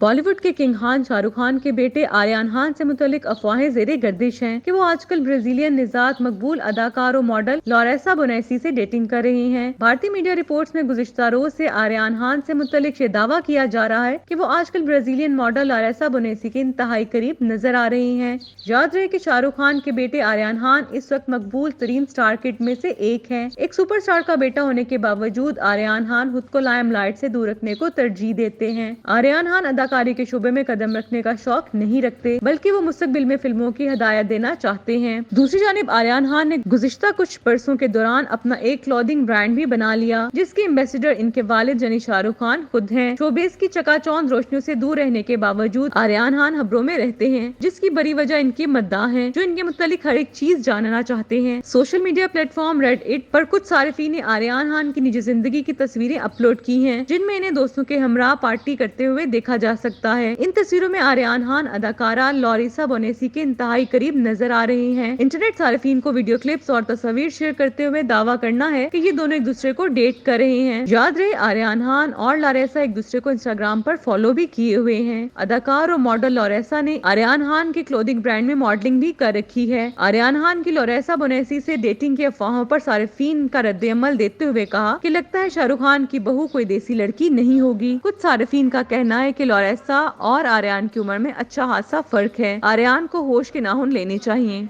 बॉलीवुड के किंग खान शाहरुख खान के बेटे आर्यन खान से मुतालिक अफवाहें जेरे गर्दिश हैं कि वो आजकल ब्राजीलियन निजात मकबूल अदाकार और मॉडल लॉरेसा बोनेसी से डेटिंग कर रही हैं। भारतीय मीडिया रिपोर्ट्स में गुज़िश्ता रोज से आर्यन खान से मुतालिक ये दावा किया जा रहा है कि वो आजकल ब्राजीलियन मॉडल लॉरेसा बोनेसी के इंतहाई करीब नजर आ रही हैं। याद रहे कि शाहरुख खान के बेटे आर्यन खान इस वक्त मकबूल तरीन स्टार किड में से एक है। एक सुपरस्टार का बेटा होने के बावजूद आर्यन खान खुद को लाइमलाइट से दूर रखने को तरजीह देते हैं। आर्यन खान अदाकारी के शोबे में कदम रखने का शौक नहीं रखते, बल्कि वो मुस्तकबिल में फिल्मों की हिदायत देना चाहते हैं। दूसरी जानिब आर्यन खान ने गुज़िश्ता कुछ बरसों के दौरान अपना एक क्लॉथिंग ब्रांड भी बना लिया, जिसके एम्बेसडर इनके वालिद यानी शाहरुख खान खुद हैं। शोबेस की चकाचौंध रोशनियों से दूर रहने के बावजूद आर्यन खान खबरों में रहते हैं, जिसकी बड़ी वजह इनके मद्दाह हैं, जो इनके मुतालिक हर एक चीज जानना चाहते हैं। सोशल मीडिया प्लेटफॉर्म रेडिट पर कुछ सारिफीन ने आर्यन खान की निजी जिंदगी की तस्वीरें अपलोड की हैं, जिनमें इन्हें दोस्तों के हमरा पार्टी करते हुए देखा जा सकता है। इन तस्वीरों में आर्यन खान अदाकारा लॉरेसा बोनेसी के इंतहाई करीब नजर आ रही हैं। इंटरनेट सारिफीन को वीडियो क्लिप्स और तस्वीर शेयर करते हुए दावा करना है कि ये दोनों एक दूसरे को डेट कर रहे हैं। याद रहे आर्यन खान और लॉरेसा एक दूसरे को इंस्टाग्राम पर फॉलो भी किए हुए हैं। अदाकार और मॉडल लॉरेसा ने आर्यन खान के क्लोथिंग ब्रांड में मॉडलिंग भी कर रखी है। आर्यन खान की लॉरेसा बोनेसी से डेटिंग की अफवाहों पर सारिफीन का रद्द-ए-अमल देते हुए कहा कि लगता है शाहरुख खान की बहू कोई देसी लड़की नहीं होगी। कुछ सारिफीन का कहना है कि लॉरेसा और आर्यन की उम्र में अच्छा खासा फर्क है। आर्यन को होश के नाखून लेने चाहिए।